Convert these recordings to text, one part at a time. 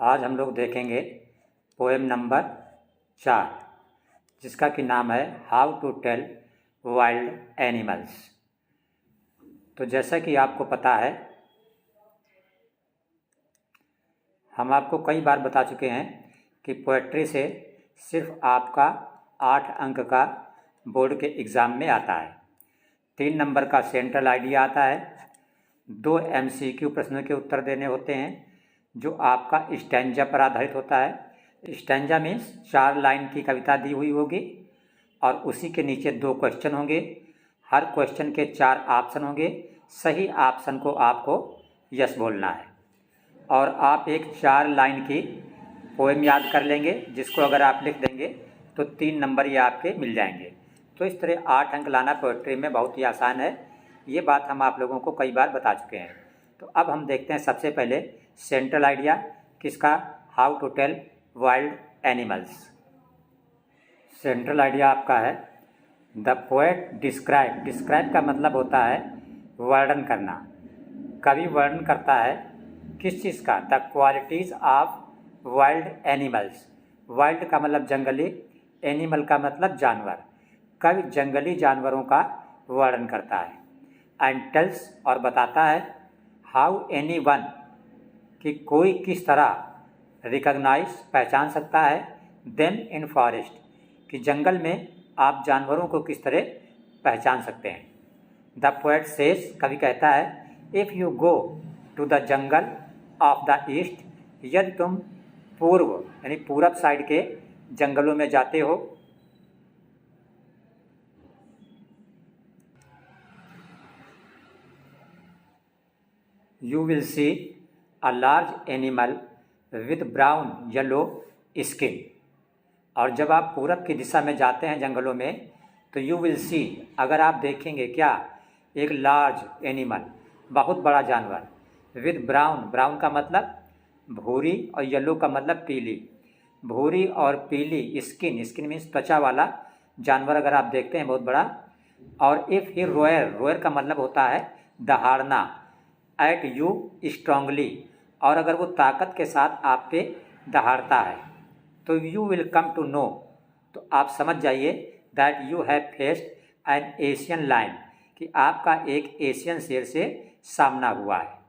आज हम लोग देखेंगे पोएम नंबर 4 जिसका कि नाम है how to tell wild animals. तो जैसा कि आपको पता है, हम आपको कई बार बता चुके हैं कि पोएट्री से सिर्फ आपका 8 अंक का बोर्ड के एग्ज़ाम में आता है। 3 नंबर का सेंट्रल आइडिया आता है, 2 MCQ प्रश्नों के उत्तर देने होते हैं जो आपका स्टैंजा पर आधारित होता है। स्टैंजा मीन्स 4 लाइन की कविता दी हुई होगी और उसी के नीचे 2 क्वेश्चन होंगे। हर क्वेश्चन के 4 ऑप्शन होंगे, सही ऑप्शन को आपको यस बोलना है और आप एक 4 लाइन की पोएम याद कर लेंगे जिसको अगर आप लिख देंगे तो 3 नंबर ये आपके मिल जाएंगे। तो इस तरह 8 अंक लाना पोएट्री में बहुत ही आसान है। ये बात हम आप लोगों को कई बार बता चुके हैं। तो अब हम देखते हैं सबसे पहले सेंट्रल आइडिया किसका, how to tell wild animals. Central idea आपका है द पोएट डिस्क्राइब। डिस्क्राइब का मतलब होता है वर्णन करना। कवि वर्णन करता है किस चीज़ का, the qualities of wild animals. Wild का मतलब जंगली, एनिमल का मतलब जानवर। कवि जंगली जानवरों का वर्णन करता है। एंड टेल्स और बताता है हाउ एनी वन कि कोई किस तरह रिकॉग्नाइज पहचान सकता है देम इन फॉरेस्ट कि जंगल में आप जानवरों को किस तरह पहचान सकते हैं। द पोएट सेज, कवि कहता है if you go to the jungle of the east, यदि तुम पूर्व यानी पूरब साइड के जंगलों में जाते हो you will see a large animal with brown yellow skin। और जब आप पूरब की दिशा में जाते हैं जंगलों में तो you will see, अगर आप देखेंगे क्या, एक लार्ज एनिमल, बहुत बड़ा जानवर, with brown, brown का मतलब भूरी और येलो का मतलब पीली, भूरी और पीली स्किन, स्किन मीन्स त्वचा वाला जानवर अगर आप देखते हैं बहुत बड़ा। और इफ़ ही रोयर, रोयर का मतलब होता है दहाड़ना, एट यू स्ट्रांगली, और अगर वो ताकत के साथ आप पे दहाड़ता है तो you will come to know, तो आप समझ जाइए that you have faced an Asian lion कि आपका एक एशियन शेर से सामना हुआ है।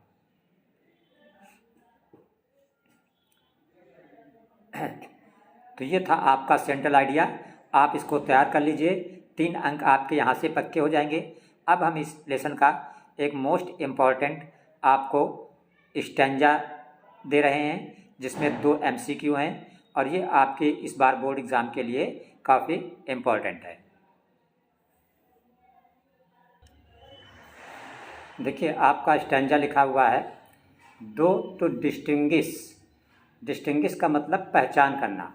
तो ये था आपका सेंट्रल आइडिया। आप इसको तैयार कर लीजिए, 3 अंक आपके यहाँ से पक्के हो जाएंगे। अब हम इस लेसन का एक मोस्ट इम्पॉर्टेंट आपको स्टैंजा दे रहे हैं जिसमें 2 MCQ हैं और ये आपके इस बार बोर्ड एग्ज़ाम के लिए काफ़ी इम्पॉर्टेंट है। देखिए आपका स्टैंजा लिखा हुआ है दो टू डिस्टिंग्विश। डिस्टिंग्विश का मतलब पहचान करना,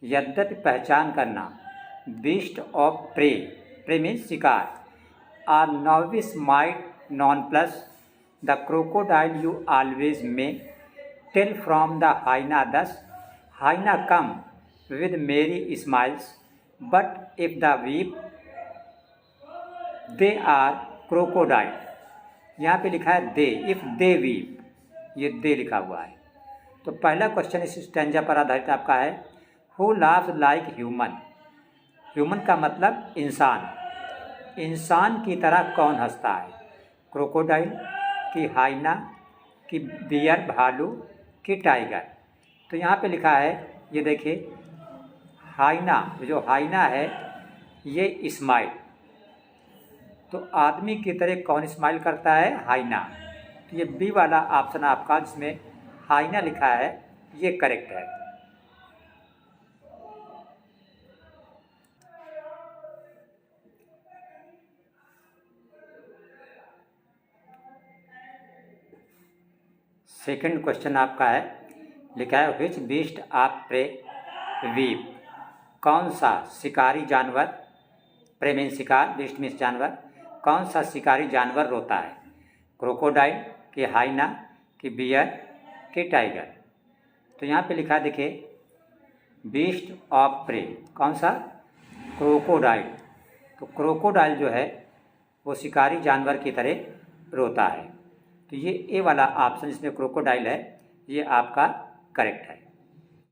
यद्यपि पहचान करना, beast of prey, prey means शिकार, are novice might non plus the crocodile you always may tell from the hyena thus, hyena come with merry smiles but if the weep they are crocodile. यहाँ पे लिखा है दे, if they weep, ये दे लिखा हुआ है। तो पहला क्वेश्चन इस स्टैंजा पर आधारित आपका है who loves like human. Human का मतलब इंसान, इंसान की तरह कौन हंसता है, क्रोकोडाइल कि हाइना कि बियर भालू कि टाइगर। तो यहाँ पे लिखा है, ये देखिए हाइना, जो हाइना है ये स्माइल, तो आदमी की तरह कौन स्माइल करता है, हाइना। तो ये बी वाला ऑप्शन आपका जिसमें हाइना लिखा है ये करेक्ट है। सेकंड क्वेश्चन आपका है, लिखा है विच बीस्ट ऑफ प्रे वीप। कौन सा शिकारी जानवर, प्रे मीन शिकार, बीस्ट मीन्स जानवर, कौन सा शिकारी जानवर रोता है, क्रोकोडाइल कि हाइना कि बियर कि टाइगर। तो यहाँ पे लिखा देखिए बीस्ट ऑफ प्रे, कौन सा, क्रोकोडाइल। तो क्रोकोडाइल जो है वो शिकारी जानवर की तरह रोता है। तो ये ए वाला ऑप्शन इसमें क्रोकोडाइल है ये आपका करेक्ट है।